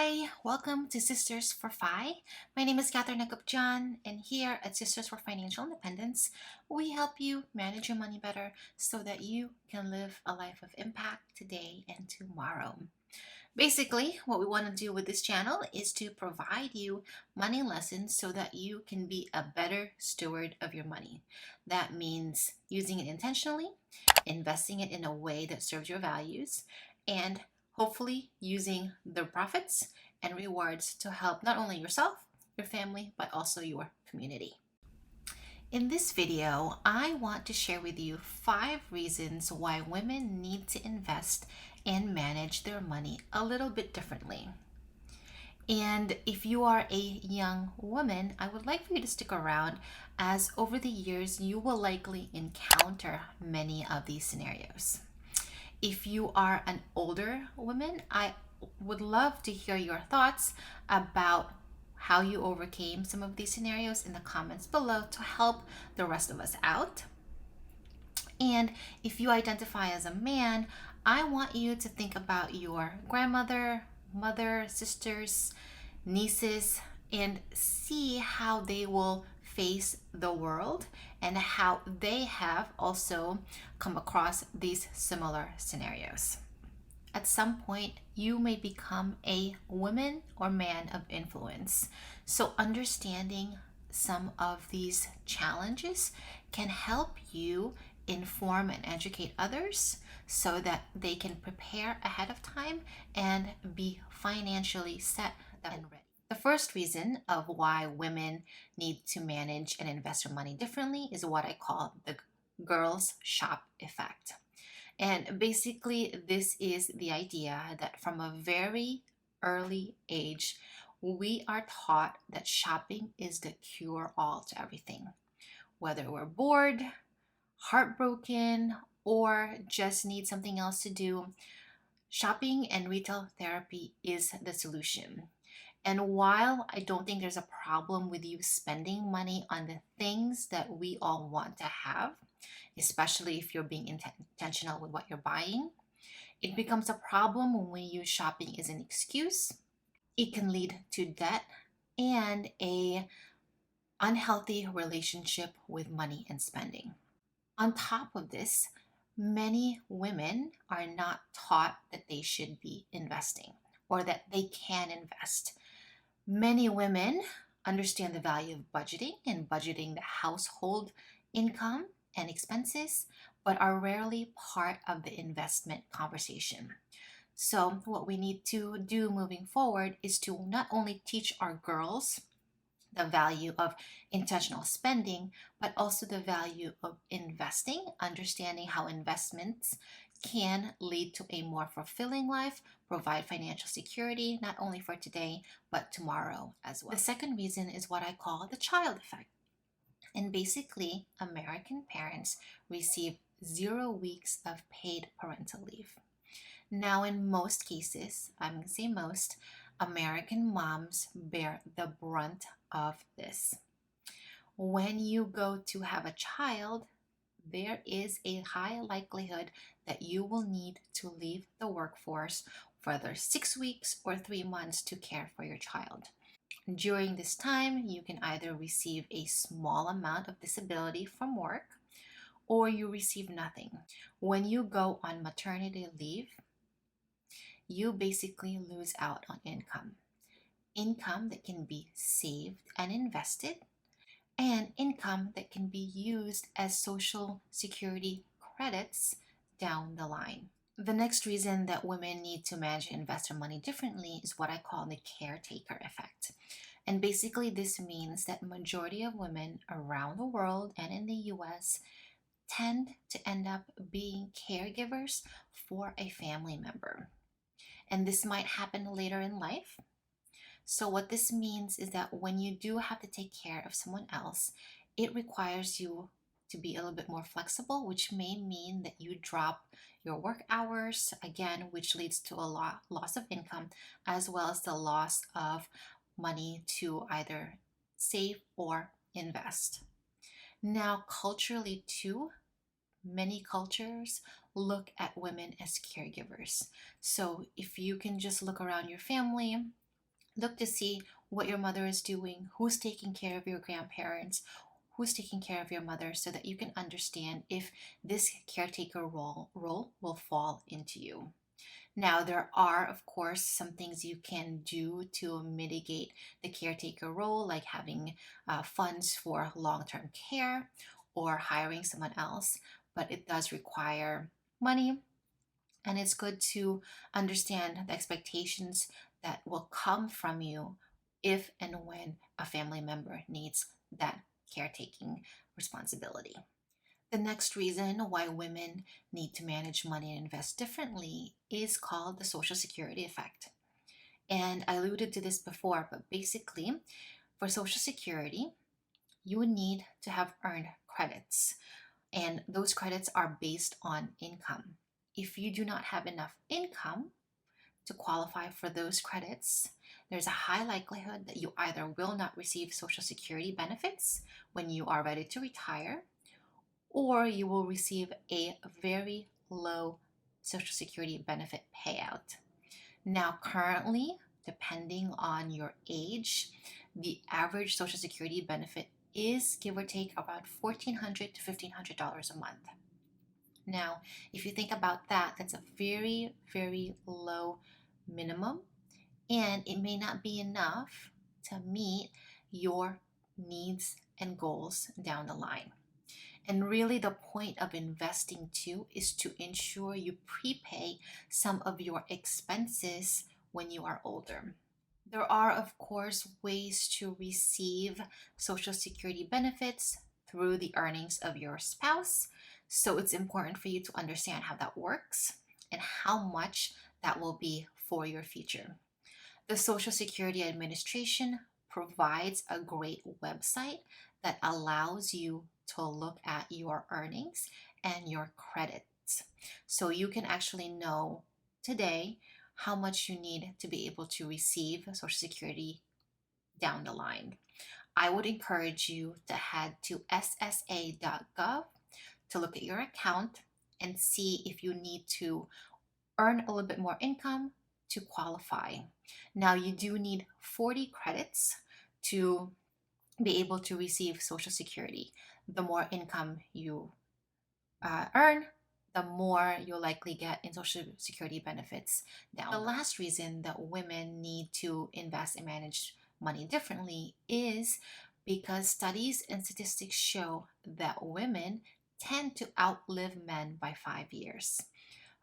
Hi, welcome to Sisters for Fi. My name is Catherine Nakupjan, and here at Sisters for Financial Independence, we help you manage your money better so that you can live a life of impact today and tomorrow. Basically, what we want to do with this channel is to provide you money lessons so that you can be a better steward of your money. That means using it intentionally, investing it in a way that serves your values, and hopefully using the profits and rewards to help not only yourself, your family, but also your community. In this video, I want to share with you 5 reasons why women need to invest and manage their money a little bit differently. And if you are a young woman, I would like for you to stick around, as over the years you will likely encounter many of these scenarios. If you are an older woman, I would love to hear your thoughts about how you overcame some of these scenarios in the comments below to help the rest of us out. And if you identify as a man, I want you to think about your grandmother, mother, sisters, nieces, and see how they will face the world and how they have also come across these similar scenarios. At some point, you may become a woman or man of influence. So understanding some of these challenges can help you inform and educate others so that they can prepare ahead of time and be financially set and ready. The first reason of why women need to manage and invest their money differently is what I call the girls shop effect. And basically, this is the idea that from a very early age, we are taught that shopping is the cure all to everything. Whether we're bored, heartbroken, or just need something else to do, shopping and retail therapy is the solution. And while I don't think there's a problem with you spending money on the things that we all want to have, especially if you're being intentional with what you're buying, it becomes a problem when we use shopping as an excuse. It can lead to debt and a unhealthy relationship with money and spending. On top of this, many women are not taught that they should be investing or that they can invest. Many women understand the value of budgeting and budgeting the household income and expenses, but are rarely part of the investment conversation. So, what we need to do moving forward is to not only teach our girls the value of intentional spending, but also the value of investing, understanding how investments can lead to a more fulfilling life, provide financial security, not only for today, but tomorrow as well. The second reason is what I call the child effect. And basically, American parents receive 0 weeks of paid parental leave. Now, in most cases, I'm going to say most, American moms bear the brunt of this. When you go to have a child, there is a high likelihood that you will need to leave the workforce for either 6 weeks or 3 months to care for your child. During this time, you can either receive a small amount of disability from work or you receive nothing. When you go on maternity leave, you basically lose out on income that can be saved and invested, and income that can be used as social security credits down the line. The next reason that women need to manage and invest their money differently is what I call the caretaker effect. And basically this means that majority of women around the world and in the US tend to end up being caregivers for a family member. And this might happen later in life. So what this means is that when you do have to take care of someone else, it requires you to be a little bit more flexible, which may mean that you drop your work hours, again, which leads to a loss of income, as well as the loss of money to either save or invest. Now, culturally too, many cultures look at women as caregivers. So if you can just look around your family, Look to see what your mother is doing, who's taking care of your grandparents, who's taking care of your mother, so that you can understand if this caretaker role will fall into you. Now, there are, of course, some things you can do to mitigate the caretaker role, like having funds for long term care or hiring someone else, but it does require money, and it's good to understand the expectations that will come from you if and when a family member needs that caretaking responsibility. The next reason why women need to manage money and invest differently is called the Social Security effect. And I alluded to this before, but basically, for Social Security, you need to have earned credits, and those credits are based on income. If you do not have enough income to qualify for those credits, there's a high likelihood that you either will not receive Social Security benefits when you are ready to retire, or you will receive a very low Social Security benefit payout. Now, currently, depending on your age, the average Social Security benefit is give or take about $1,400 to $1,500 a month. Now, if you think about that, that's a very, very low minimum, and it may not be enough to meet your needs and goals down the line. And really, the point of investing too is to ensure you prepay some of your expenses when you are older. There are, of course, ways to receive Social Security benefits through the earnings of your spouse. So it's important for you to understand how that works and how much that will be for your future. The Social Security Administration provides a great website that allows you to look at your earnings and your credits. So you can actually know today how much you need to be able to receive Social Security down the line. I would encourage you to head to ssa.gov to look at your account and see if you need to earn a little bit more income to qualify. Now, you do need 40 credits to be able to receive Social Security. The more income you earn, the more you'll likely get in Social Security benefits down. The last reason that women need to invest and manage money differently is because studies and statistics show that women tend to outlive men by 5 years.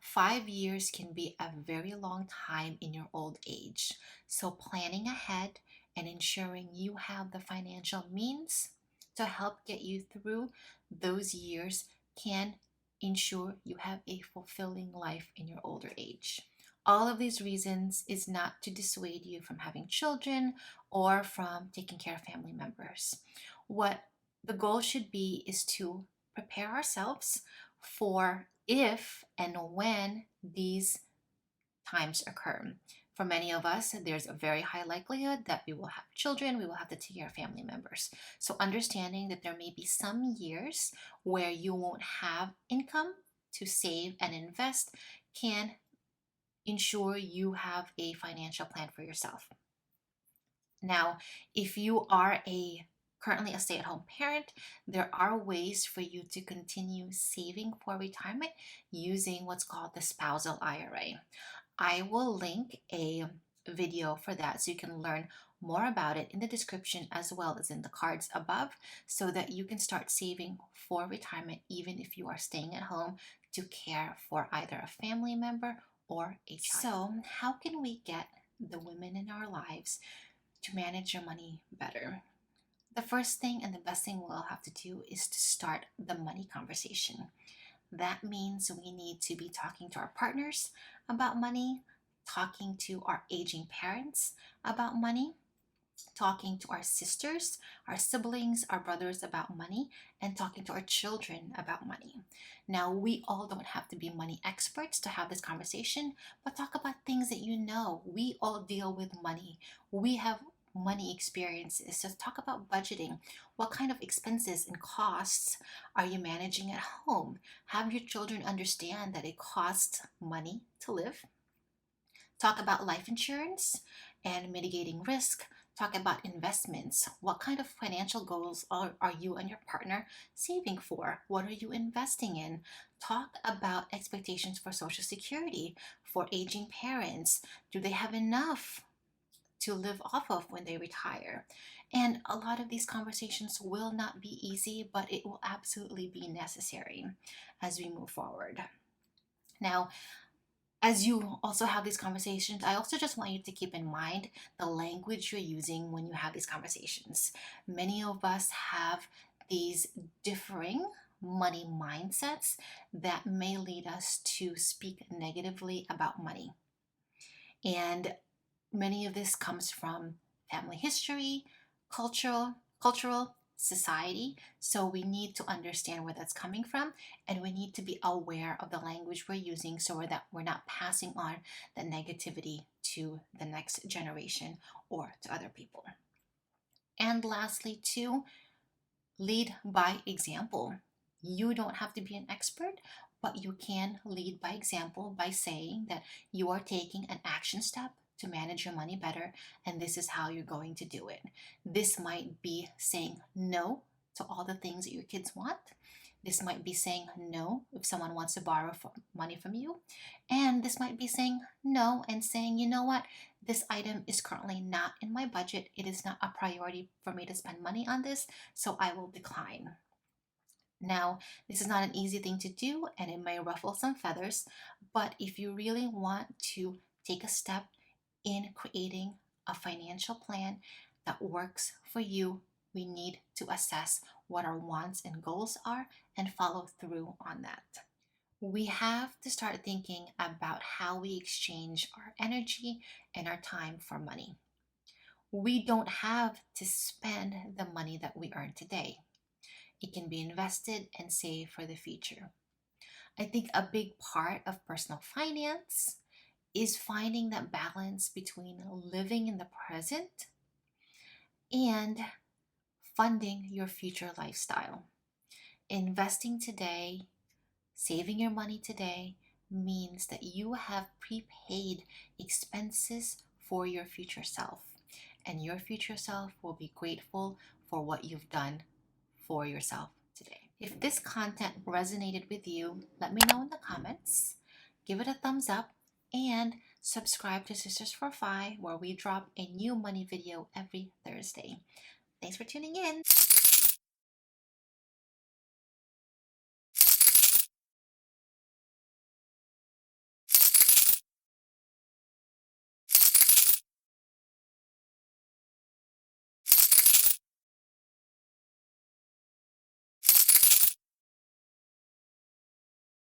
5 years can be a very long time in your old age. So, planning ahead and ensuring you have the financial means to help get you through those years can ensure you have a fulfilling life in your older age. All of these reasons is not to dissuade you from having children or from taking care of family members. What the goal should be is to prepare ourselves for if and when these times occur. For many of us, there's a very high likelihood that we will have children, we will have to take care of family members. So, understanding that there may be some years where you won't have income to save and invest can ensure you have a financial plan for yourself. Now, if you are currently a stay-at-home parent, there are ways for you to continue saving for retirement using what's called the spousal IRA. I will link a video for that so you can learn more about it in the description as well as in the cards above, so that you can start saving for retirement even if you are staying at home to care for either a family member or a child. So, how can we get the women in our lives to manage your money better? The first thing and the best thing we'll have to do is to start the money conversation. That means we need to be talking to our partners about money, talking to our aging parents about money, talking to our sisters, our siblings, our brothers about money, and talking to our children about money. Now, we all don't have to be money experts to have this conversation, but talk about things that you know. We all deal with money. We have money experiences. So talk about budgeting. What kind of expenses and costs are you managing at home? Have your children understand that it costs money to live. talk about life insurance and mitigating risk, talk about investments. What kind of financial goals are you and your partner saving for? What are you investing in? Talk about expectations for Social Security, for aging parents. Do they have enough to live off of when they retire? And a lot of these conversations will not be easy, but it will absolutely be necessary as we move forward. Now, as you also have these conversations, I also just want you to keep in mind the language you're using when you have these conversations. Many of us have these differing money mindsets that may lead us to speak negatively about money. And many of this comes from family history, cultural society. So we need to understand where that's coming from, and we need to be aware of the language we're using so that we're not passing on the negativity to the next generation or to other people. And lastly, too, lead by example. You don't have to be an expert, but you can lead by example by saying that you are taking an action step to manage your money better, and this is how you're going to do it. This might be saying no to all the things that your kids want. This might be saying no if someone wants to borrow money from you. And this might be saying no and saying, you know what, this item is currently not in my budget. It is not a priority for me to spend money on this, so I will decline. Now, this is not an easy thing to do and it may ruffle some feathers, but if you really want to take a step in creating a financial plan that works for you, we need to assess what our wants and goals are and follow through on that. We have to start thinking about how we exchange our energy and our time for money. We don't have to spend the money that we earn today. It can be invested and saved for the future. I think a big part of personal finance is finding that balance between living in the present and funding your future lifestyle. Investing today, saving your money today means that you have prepaid expenses for your future self, and your future self will be grateful for what you've done for yourself today. If this content resonated with you, let me know in the comments. Give it a thumbs up and subscribe to Sisters for Fi, where we drop a new money video every Thursday. Thanks for tuning in.